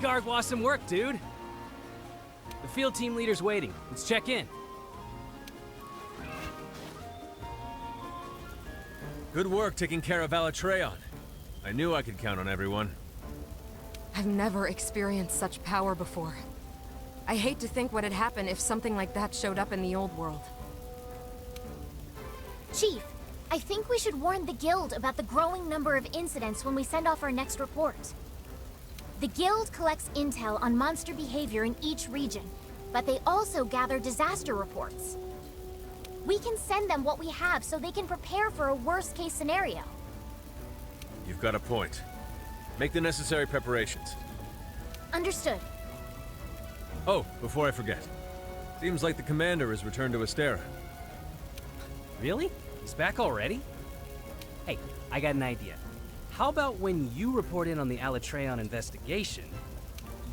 Garg, awesome work, dude. The field team leader's waiting. Let's check in. Good work taking care of Alatreon. I knew I could count on everyone. I've never experienced such power before. I hate to think what'd happen if something like that showed up in the old world. Chief, I think we should warn the Guild about the growing number of incidents when we send off our next report. The Guild collects intel on monster behavior in each region, but they also gather disaster reports. We can send them what we have so they can prepare for a worst-case scenario. You've got a point. Make the necessary preparations. Understood. Oh, before I forget. Seems like the commander has returned to Astera. Really? He's back already? Hey, I got an idea. How about when you report in on the Alatreon investigation,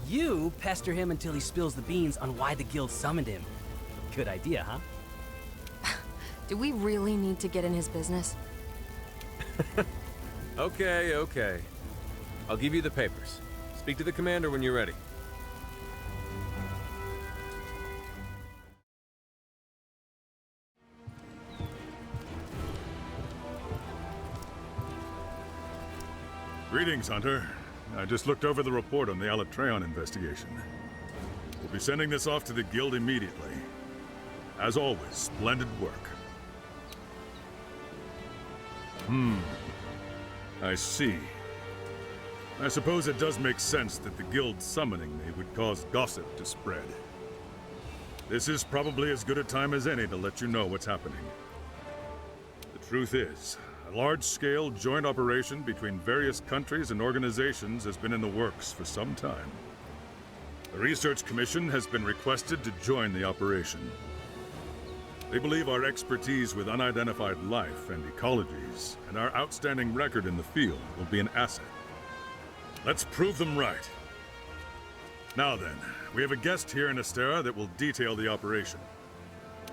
you pester him until he spills the beans on why the guild summoned him? Good idea, huh? Do we really need to get in his business? Okay. I'll give you the papers. Speak to the commander when you're ready. Greetings, Hunter. I just looked over the report on the Alatreon investigation. We'll be sending this off to the Guild immediately. As always, splendid work. I see. I suppose it does make sense that the Guild summoning me would cause gossip to spread. This is probably as good a time as any to let you know what's happening. The truth is, a large-scale joint operation between various countries and organizations has been in the works for some time. The Research Commission has been requested to join the operation. They believe our expertise with unidentified life and ecologies, and our outstanding record in the field will be an asset. Let's prove them right. Now then, we have a guest here in Astera that will detail the operation.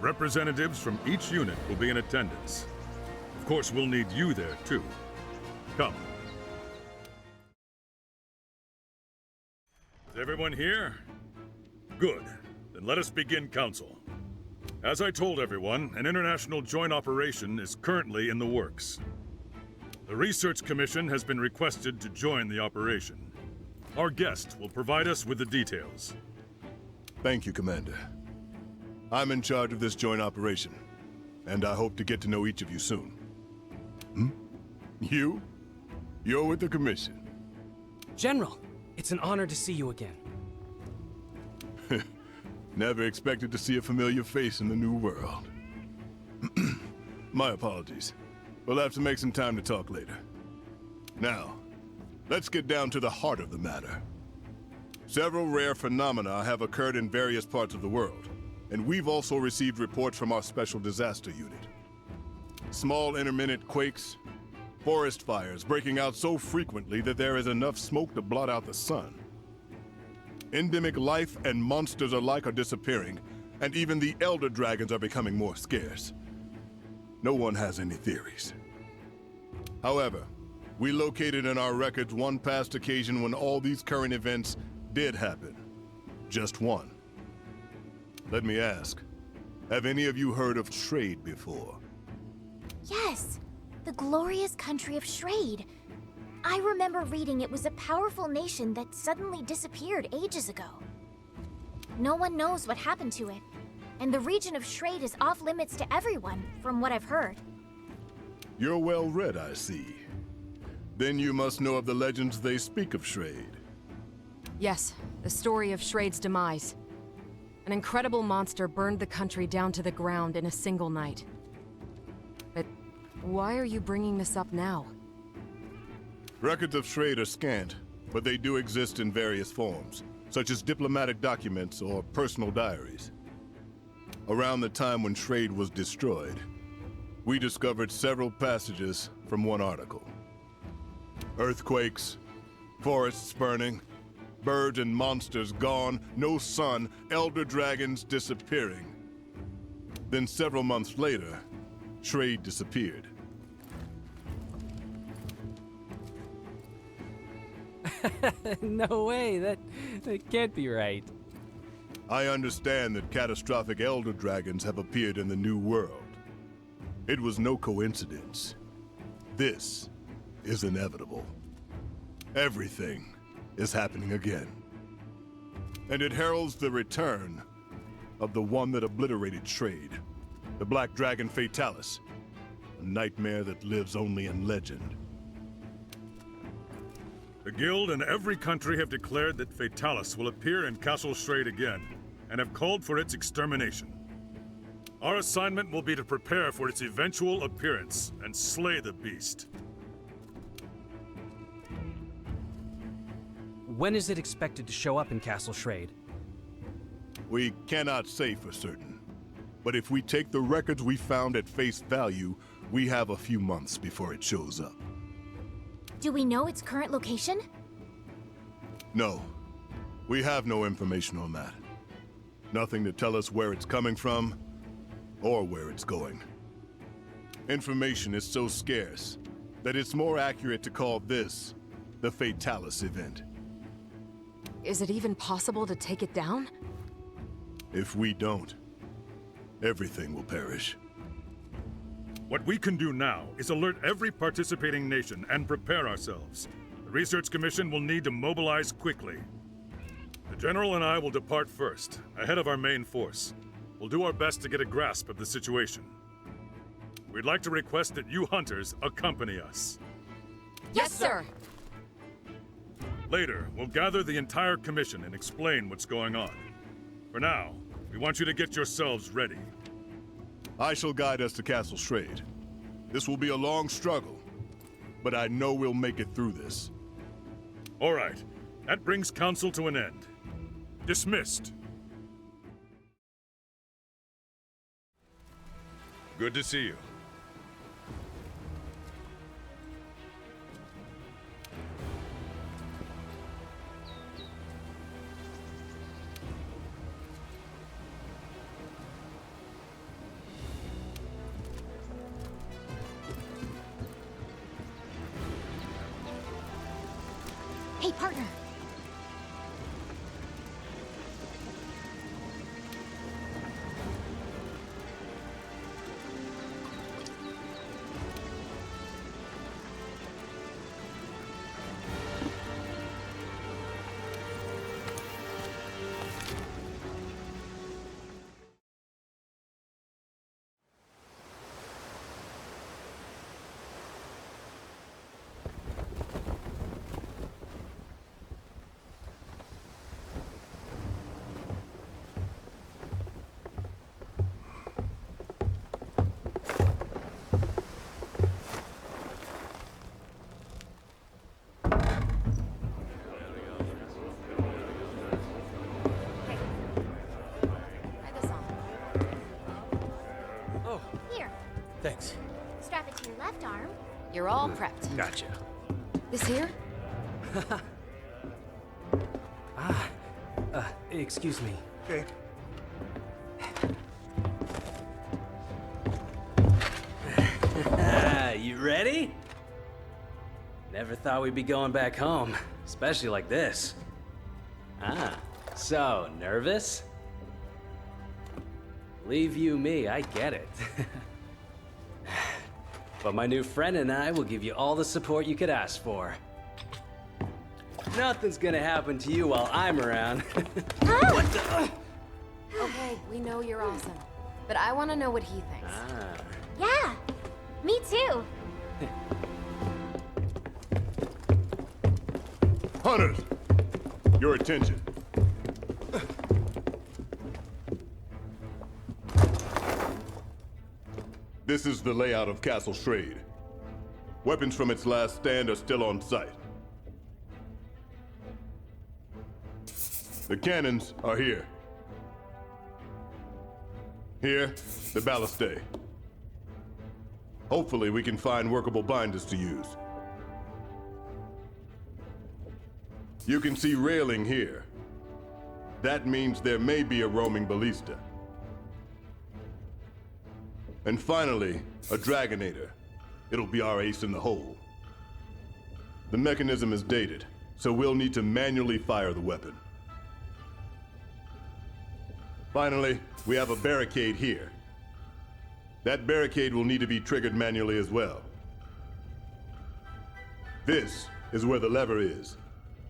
Representatives from each unit will be in attendance. Of course, we'll need you there, too. Come. Is everyone here? Good. Then let us begin council. As I told everyone, an international joint operation is currently in the works. The Research Commission has been requested to join the operation. Our guest will provide us with the details. Thank you, Commander. I'm in charge of this joint operation, and I hope to get to know each of you soon. You? You're with the Commission. General, it's an honor to see you again. Never expected to see a familiar face in the new world. My apologies. We'll have to make some time to talk later. Now, let's get down to the heart of the matter. Several rare phenomena have occurred in various parts of the world, and we've also received reports from our Special Disaster Unit. Small intermittent quakes, forest fires breaking out so frequently that there is enough smoke to blot out the sun. Endemic life and monsters alike are disappearing, and even the Elder Dragons are becoming more scarce. No one has any theories. However, we located in our records one past occasion when all these current events did happen. Just one. Let me ask, have any of you heard of Shrade before? Yes, the glorious country of Shrade. I remember reading it was a powerful nation that suddenly disappeared ages ago. No one knows what happened to it, and the region of Shrade is off limits to everyone, from what I've heard. You're well read, I see. Then you must know of the legends they speak of Shrade. Yes, the story of Shrade's demise. An incredible monster burned the country down to the ground in a single night. But why are you bringing this up now? Records of Shrade are scant, but they do exist in various forms, such as diplomatic documents or personal diaries. Around the time when Shrade was destroyed, we discovered several passages from one article. Earthquakes, forests burning, birds and monsters gone, no sun, elder dragons disappearing. Then several months later, Shrade disappeared. No way, that can't be right. I understand that catastrophic elder dragons have appeared in the New World. It was no coincidence. This is inevitable. Everything is happening again. And it heralds the return of the one that obliterated Shrade, the Black Dragon Fatalis, a nightmare that lives only in legend. The Guild and every country have declared that Fatalis will appear in Castle Shrade again, and have called for its extermination. Our assignment will be to prepare for its eventual appearance and slay the beast. When is it expected to show up in Castle Shrade? We cannot say for certain, but if we take the records we found at face value, we have a few months before it shows up. Do we know its current location? No, we have no information on that. Nothing to tell us where it's coming from, or where it's going. Information is so scarce that it's more accurate to call this the Fatalis event. Is it even possible to take it down? If we don't, everything will perish. What we can do now is alert every participating nation and prepare ourselves. The Research Commission will need to mobilize quickly. The General and I will depart first, ahead of our main force. We'll do our best to get a grasp of the situation. We'd like to request that you hunters accompany us. Yes, sir! Later, we'll gather the entire commission and explain what's going on. For now, we want you to get yourselves ready. I shall guide us to Castle Shrade. This will be a long struggle, but I know we'll make it through this. All right, that brings council to an end. Dismissed. Good to see you. Hey, partner. Try this on. Oh, Here, thanks. strap it to your left arm. You're all prepped. Gotcha. This here? Excuse me. Okay. You ready? Never thought we'd be going back home, especially like this. So, nervous? Leave you me, I get it. But my new friend and I will give you all the support you could ask for. Nothing's gonna happen to you while I'm around. What the? Okay, we know you're awesome. But I want to know what he thinks. Yeah, me too. Hunters! Your attention. This is the layout of Castle Shrade. Weapons from its last stand are still on site. The cannons are here. Here, the ballistae. Hopefully we can find workable binders to use. You can see railing here. That means there may be a roaming ballista. And finally, a Dragonator. It'll be our ace in the hole. The mechanism is dated, so we'll need to manually fire the weapon. Finally, we have a barricade here. That barricade will need to be triggered manually as well. This is where the lever is.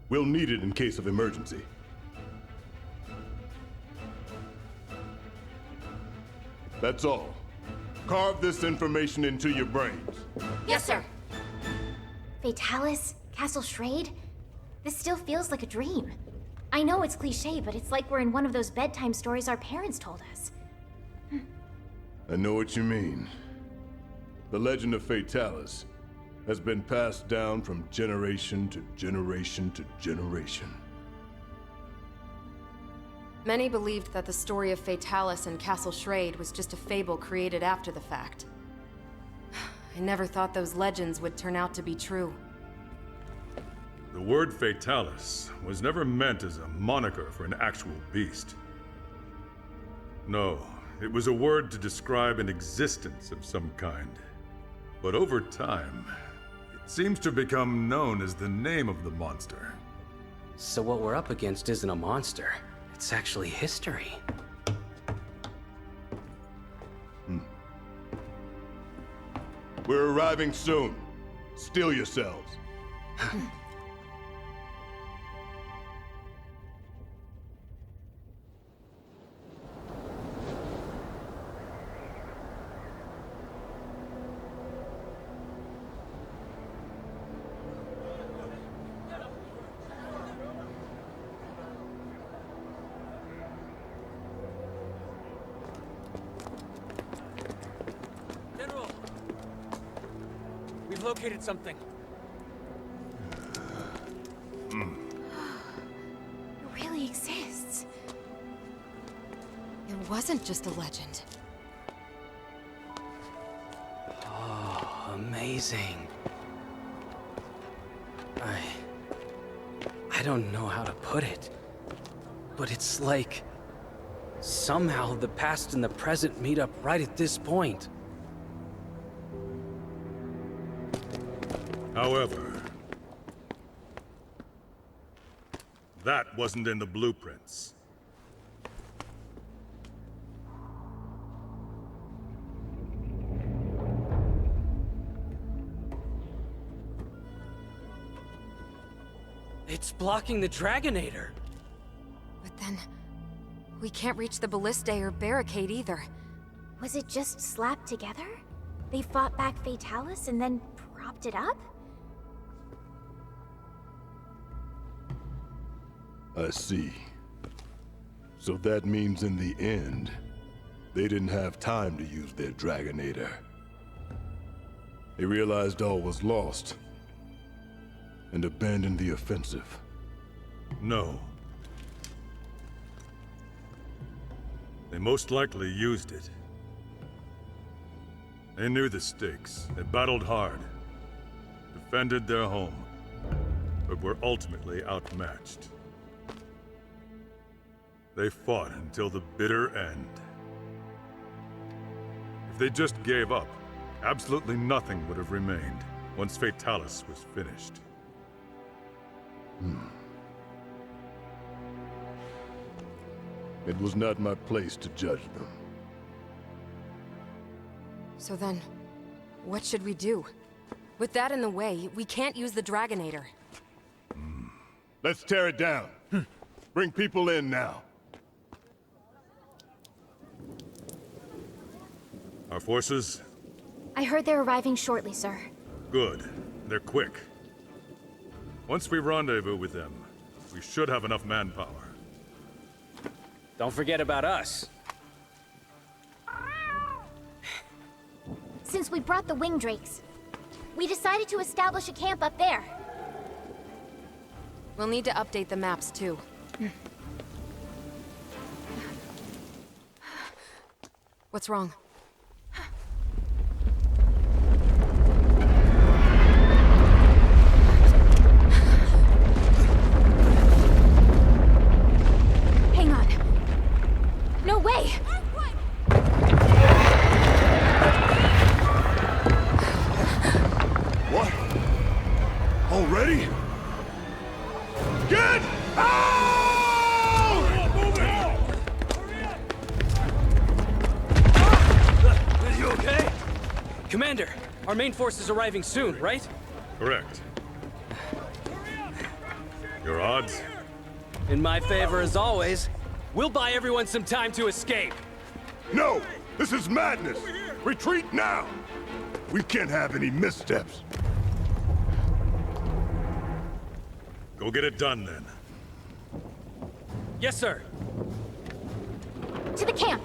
We'll need it in case of emergency. That's all. Carve this information into your brains. Yes, sir. Fatalis? Castle Schrade? This still feels like a dream. I know it's cliché, but it's like we're in one of those bedtime stories our parents told us. I know what you mean. The legend of Fatalis has been passed down from generation to generation to generation. Many believed that the story of Fatalis and Castle Schrade was just a fable created after the fact. I never thought those legends would turn out to be true. The word Fatalis was never meant as a moniker for an actual beast. No, it was a word to describe an existence of some kind. But over time, it seems to become known as the name of the monster. So what we're up against isn't a monster. It's actually history. We're arriving soon. Steel yourselves. General! We've located something. It really exists. It wasn't just a legend. Oh, amazing. I don't know how to put it, but it's like somehow the past and the present meet up right at this point. However, that wasn't in the blueprints. It's blocking the Dragonator. But then, we can't reach the ballistae or barricade either. Was it just slapped together? They fought back Fatalis and then propped it up? I see. So that means in the end, they didn't have time to use their Dragonator. They realized all was lost and abandoned the offensive. No. They most likely used it. They knew the stakes. They battled hard, defended their home, but were ultimately outmatched. They fought until the bitter end. If they just gave up, absolutely nothing would have remained once Fatalis was finished. It was not my place to judge them. So then, what should we do? With that in the way, we can't use the Dragonator. Let's tear it down. Bring people in now. Our forces? I heard they're arriving shortly, sir. Good. They're quick. Once we rendezvous with them, we should have enough manpower. Don't forget about us. Since we brought the wing drakes, we decided to establish a camp up there. We'll need to update the maps too. What's wrong? Hang on. No way! What? Already? Get out! Move it! Are you okay? Commander, our main force is arriving soon, right? Correct. Your odds? In my favor as always. We'll buy everyone some time to escape. No! This is madness! Retreat now! We can't have any missteps. Go get it done, then. Yes, sir. To the camp!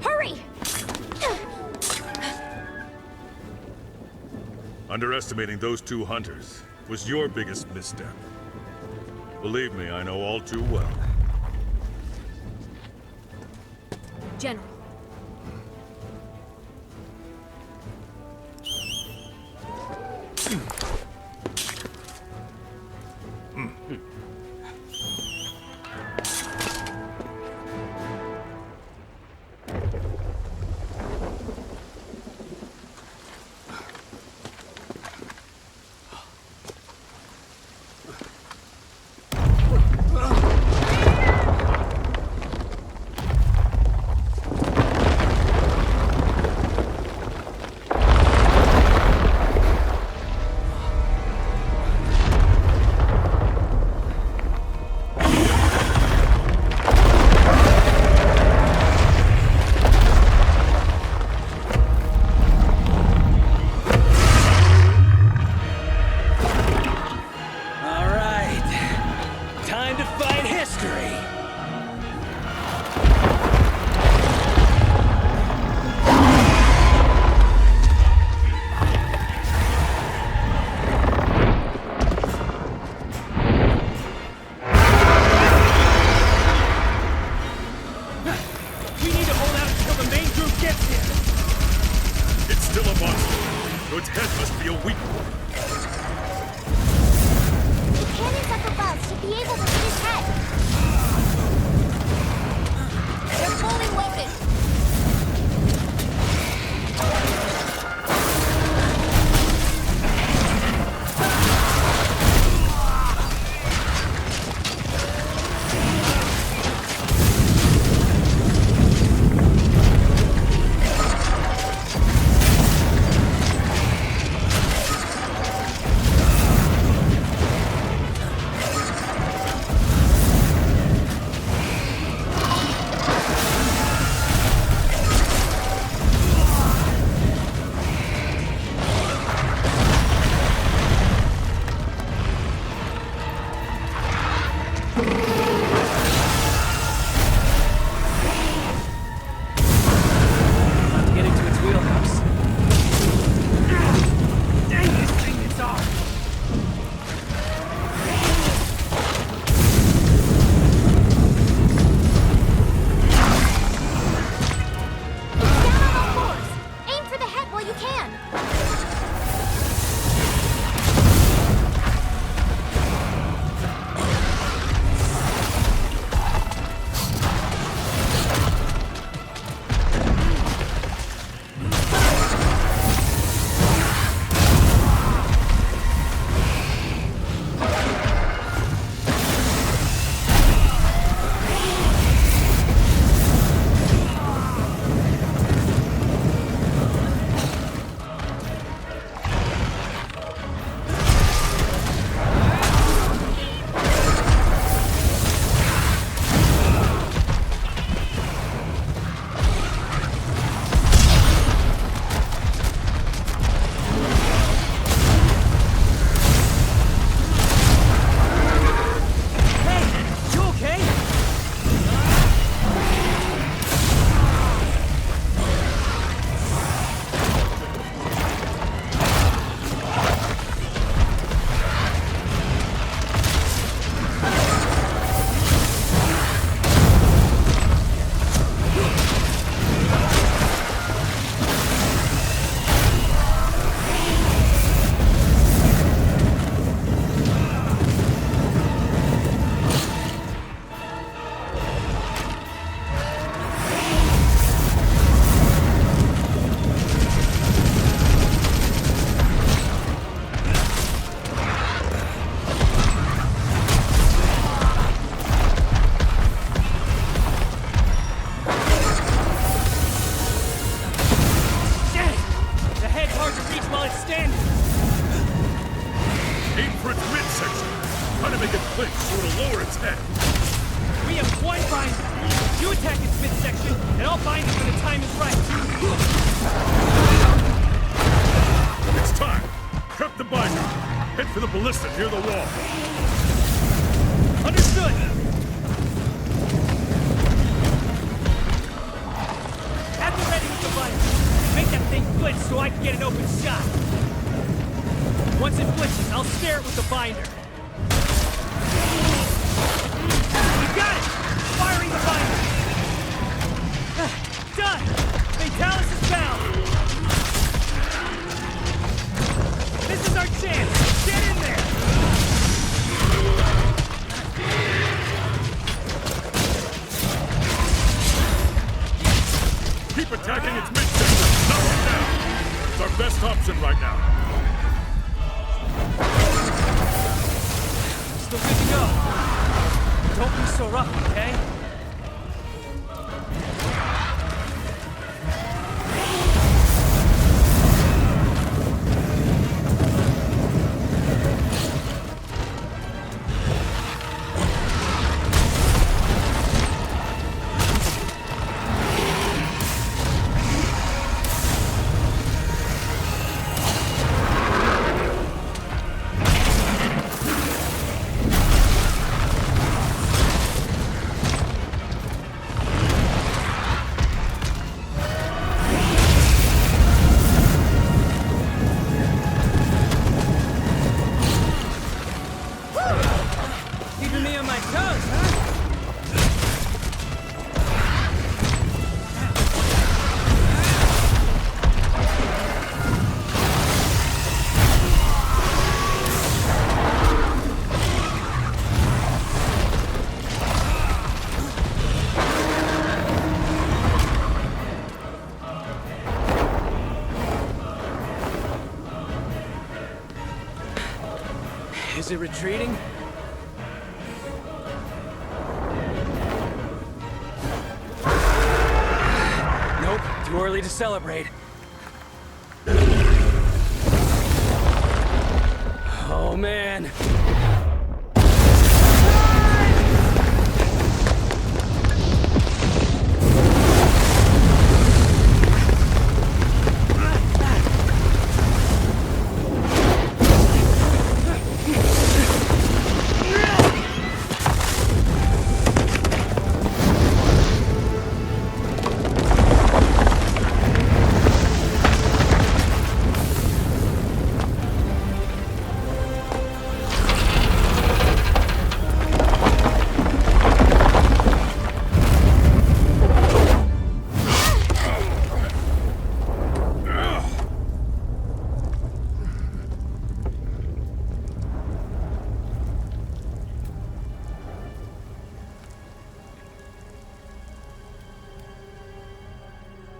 Hurry! Underestimating those two hunters was your biggest misstep. Believe me, I know all too well. General. Trying to make it flinch so it'll lower its head. We have one binder. You attack its midsection, and I'll bind it when the time is right. It's time. Prep the binder. Head for the ballista near the wall. Understood. Have you ready with the binder. Make that thing flinch so I can get an open shot. Once it flinches, I'll scare it with the binder. You got it! Firing the binder! Done! Fatalis is bound! This is our chance! Get in there! Keep attacking its midsection. Knock it down. It's our best option right now. Still good to go. Don't be so rough, okay? Keeping me on my toes, huh? Is it retreating? Nope, too early to celebrate. Oh man.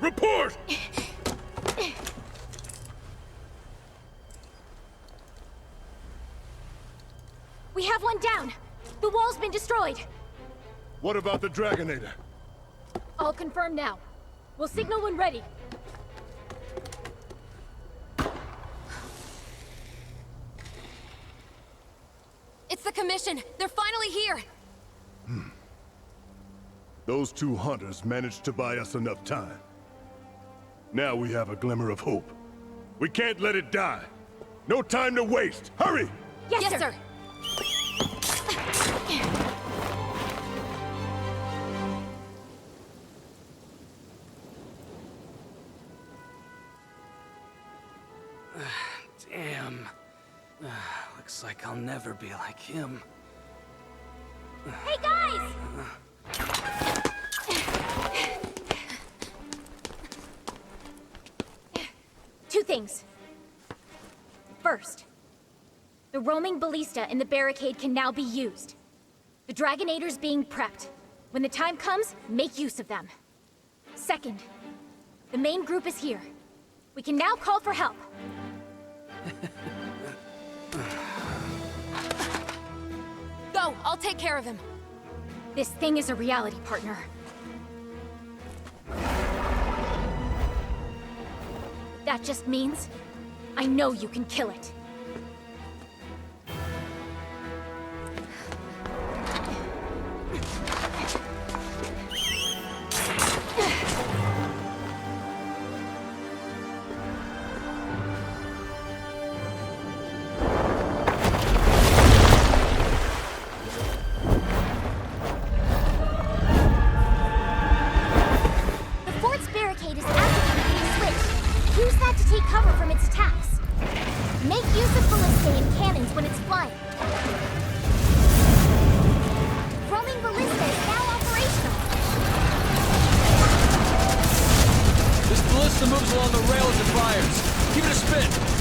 Report! We have one down. The wall's been destroyed. What about the Dragonator? I'll confirm now. We'll signal when ready. It's the Commission! They're finally here! Those two hunters managed to buy us enough time. Now we have a glimmer of hope. We can't let it die. No time to waste. Hurry! Yes, sir. Damn. Looks like I'll never be like him. Hey, guys! Two things. First, the roaming ballista in the barricade can now be used. The Dragonator's being prepped. When the time comes, make use of them. Second, the main group is here. We can now call for help. Go! I'll take care of him. This thing is a reality, partner. That just means I know you can kill it. when it's flying. Roaming ballista is now operational. This ballista moves along the rail as it fires. Give it a spin.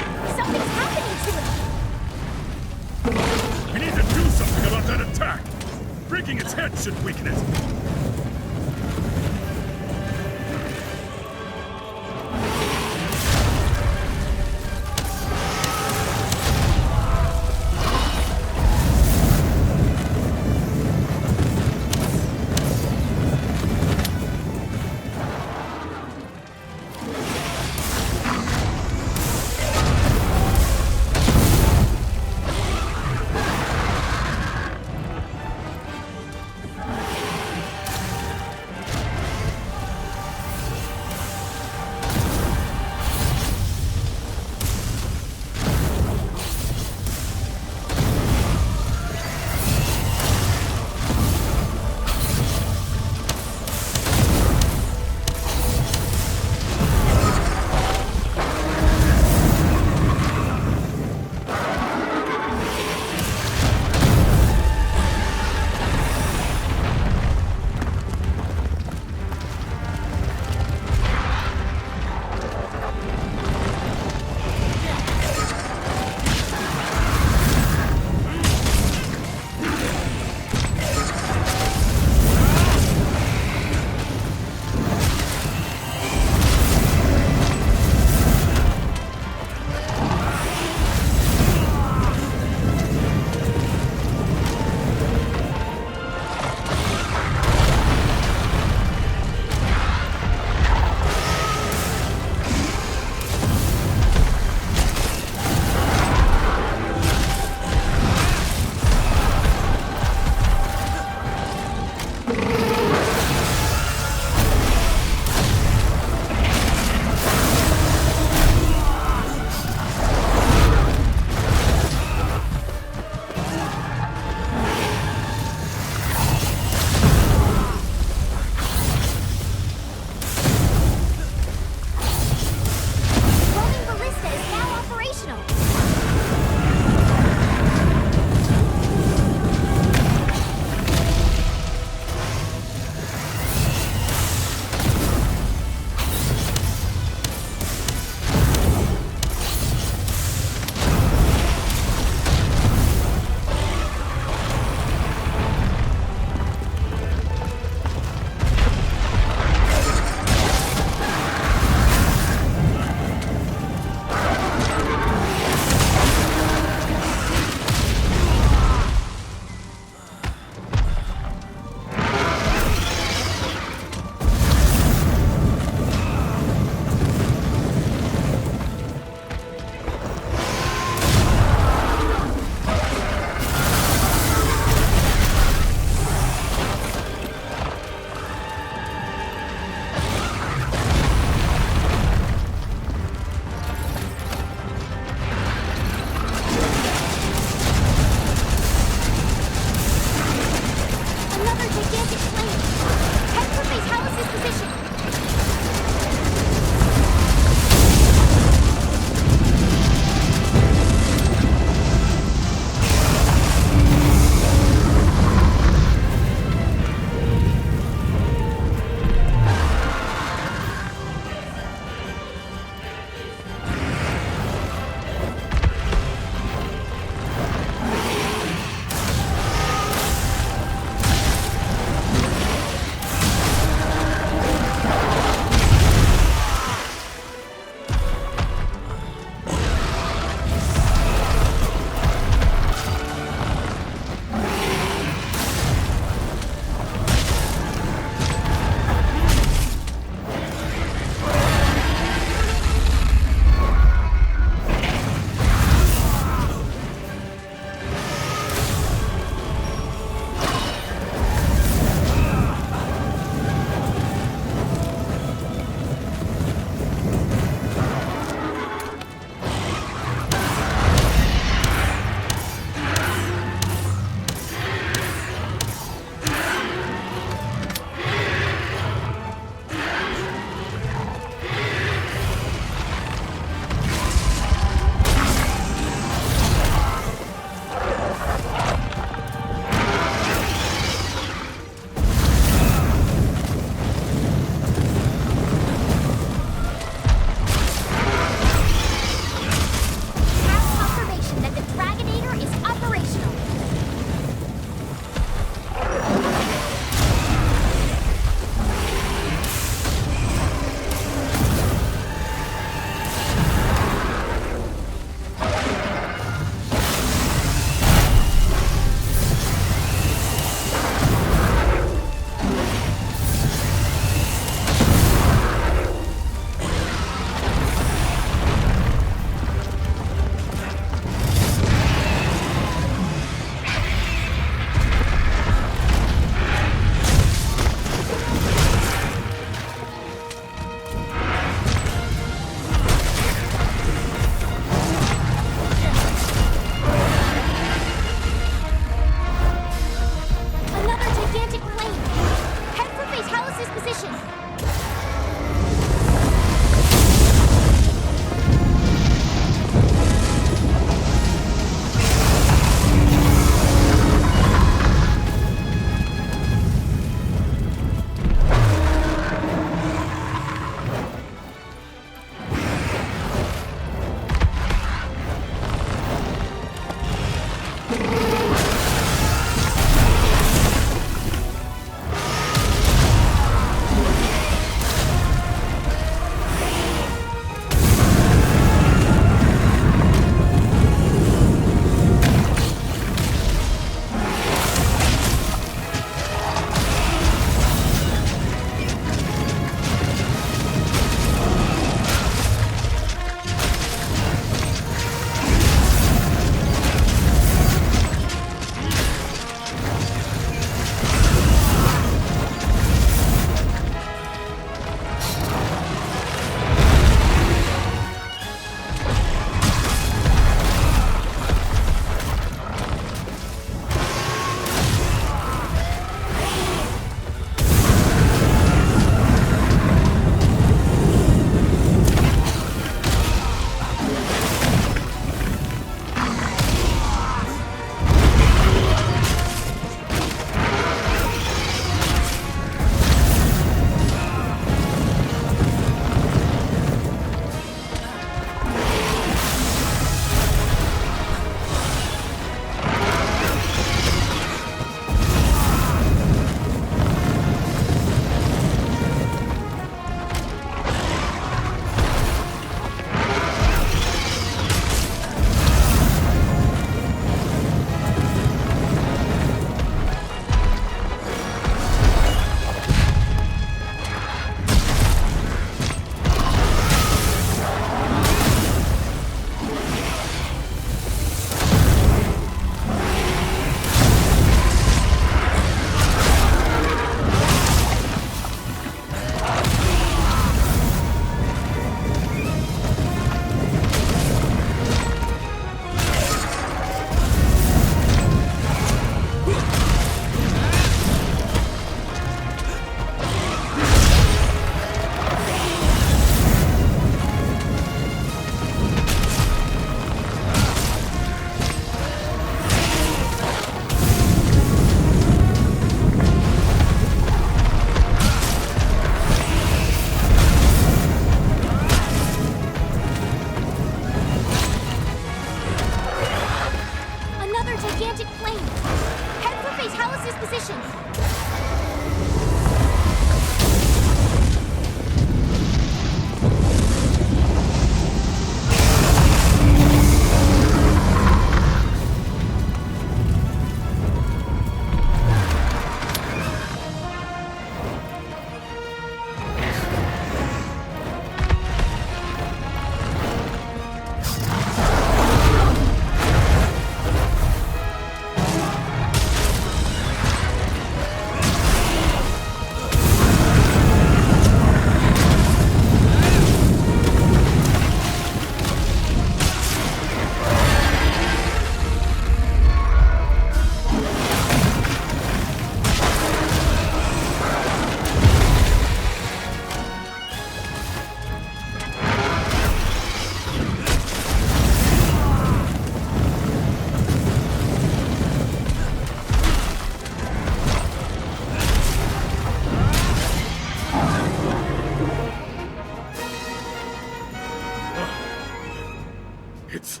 It's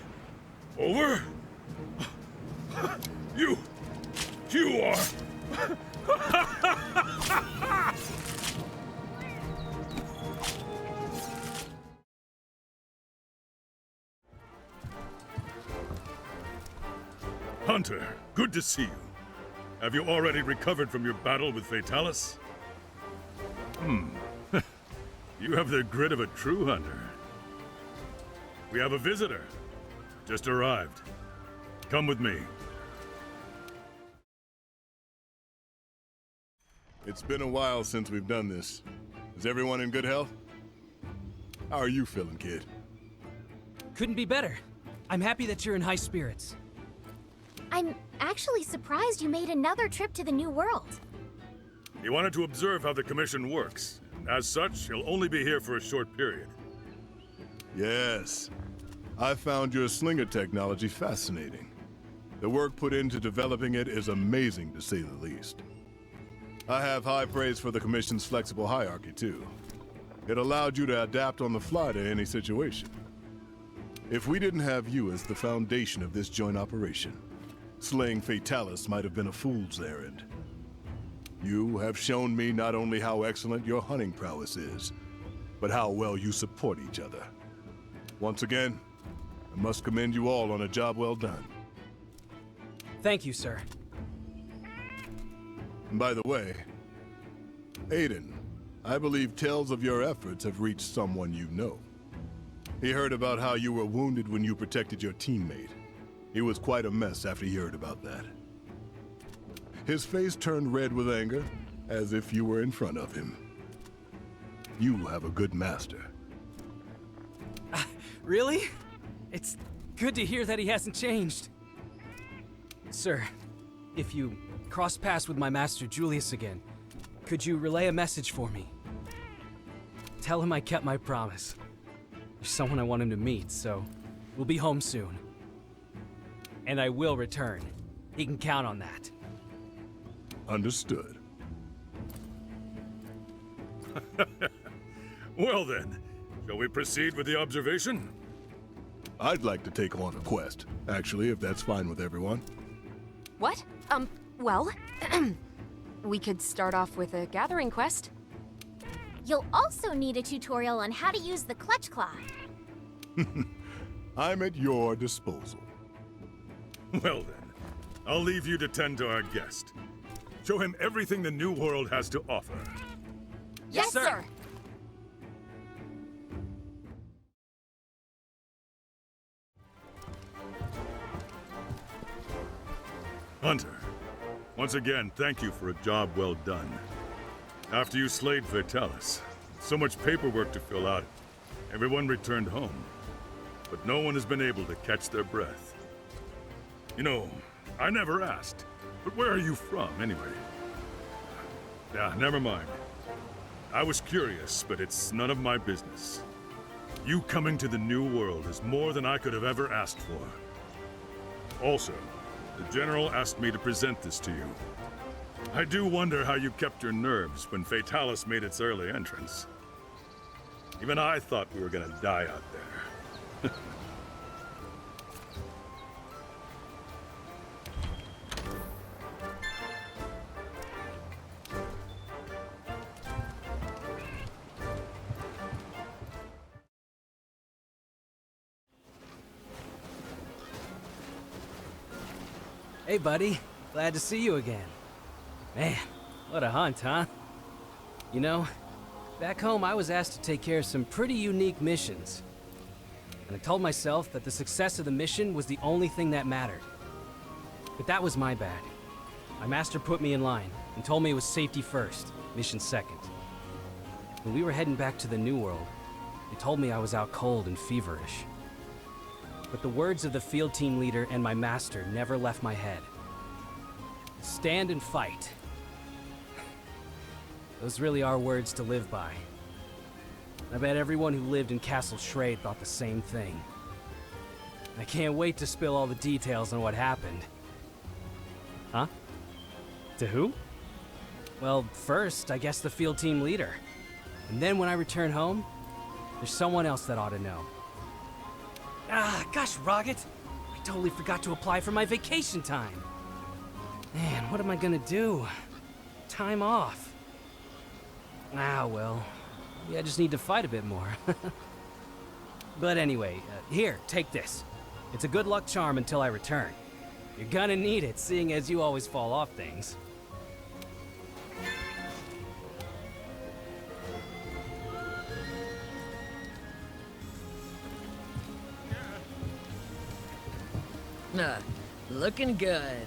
over? You are... Hunter, good to see you. Have you already recovered from your battle with Fatalis? You have the grit of a true hunter. We have a visitor. Just arrived. Come with me. It's been a while since we've done this. Is everyone in good health? How are you feeling, kid? Couldn't be better. I'm happy that you're in high spirits. I'm actually surprised you made another trip to the New World. He wanted to observe how the Commission works. As such, he'll only be here for a short period. Yes. I found your slinger technology fascinating. The work put into developing it is amazing, to say the least. I have high praise for the Commission's flexible hierarchy, too. It allowed you to adapt on the fly to any situation. If we didn't have you as the foundation of this joint operation, slaying Fatalis might have been a fool's errand. You have shown me not only how excellent your hunting prowess is, but how well you support each other. Once again, I must commend you all on a job well done. Thank you, sir. And by the way, Aiden, I believe tales of your efforts have reached someone you know. He heard about how you were wounded when you protected your teammate. He was quite a mess after he heard about that. His face turned red with anger, as if you were in front of him. You have a good master. Really? It's good to hear that he hasn't changed. Sir, if you cross paths with my master Julius again, could you relay a message for me? Tell him I kept my promise. There's someone I want him to meet, so we'll be home soon. And I will return. He can count on that. Understood. Well then, shall we proceed with the observation? I'd like to take on a quest, actually, if that's fine with everyone. What? Well, we could start off with a gathering quest. You'll also need a tutorial on how to use the clutch claw. I'm at your disposal. Well then, I'll leave you to tend to our guest. Show him everything the new world has to offer. Yes, sir. Hunter, once again, thank you for a job well done. After you slayed Fatalis, so much paperwork to fill out, everyone returned home. But no one has been able to catch their breath. You know, I never asked, but where are you from, anyway? Yeah, never mind. I was curious, but it's none of my business. You coming to the New World is more than I could have ever asked for. Also, the General asked me to present this to you. I do wonder how you kept your nerves when Fatalis made its early entrance. Even I thought we were gonna die out there. Hey, buddy. Glad to see you again. Man, what a hunt, huh? You know, back home I was asked to take care of some pretty unique missions. And I told myself that the success of the mission was the only thing that mattered. But that was my bad. My master put me in line and told me it was safety first, mission second. When we were heading back to the New World, they told me I was out cold and feverish. But the words of the field team leader and my master never left my head. Stand and fight. Those really are words to live by. I bet everyone who lived in Castle Schrade thought the same thing. I can't wait to spill all the details on what happened. Huh? To who? Well, first, I guess the field team leader. And then when I return home, there's someone else that ought to know. Ah, gosh, Rocket! I totally forgot to apply for my vacation time. Man, what am I gonna do? Time off. Ah, well, maybe I just need to fight a bit more. But anyway, here, take this. It's a good luck charm until I return. You're gonna need it, seeing as you always fall off things. Looking good.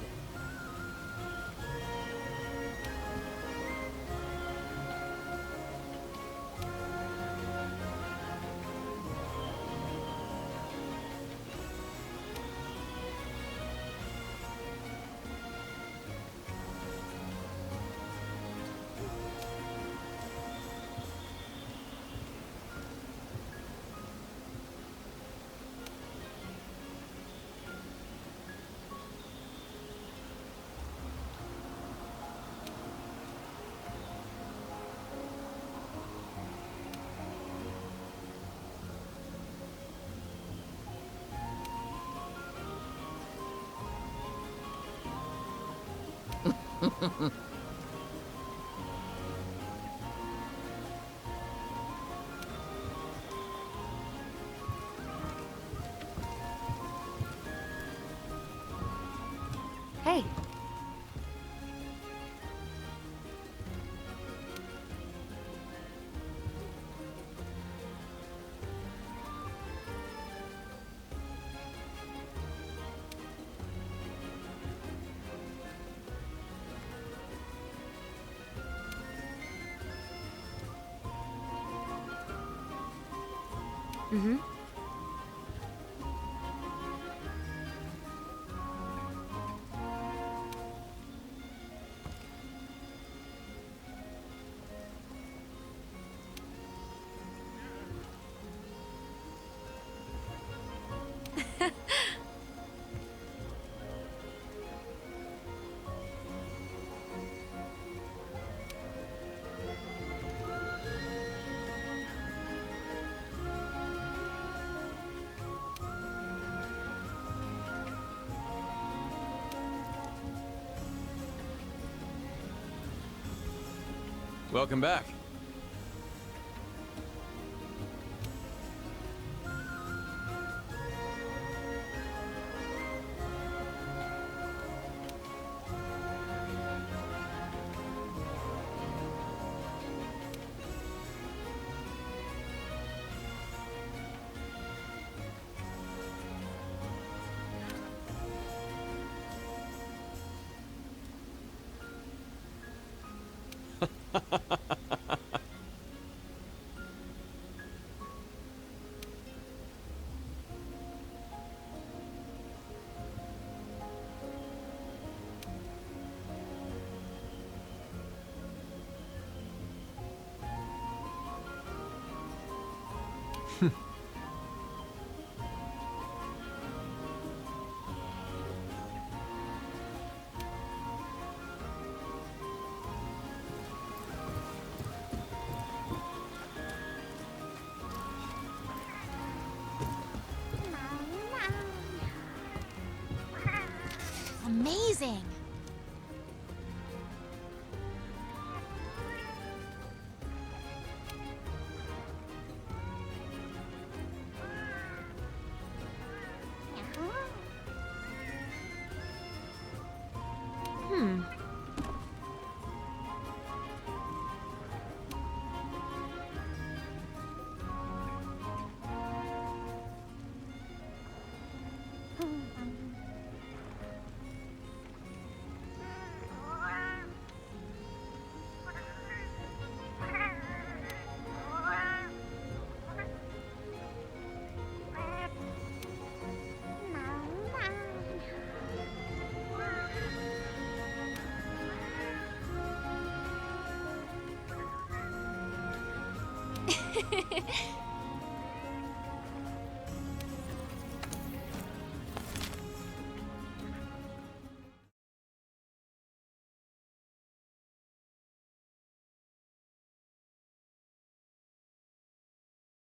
Hey. Mm-hmm. Welcome back. Amazing! Hmm.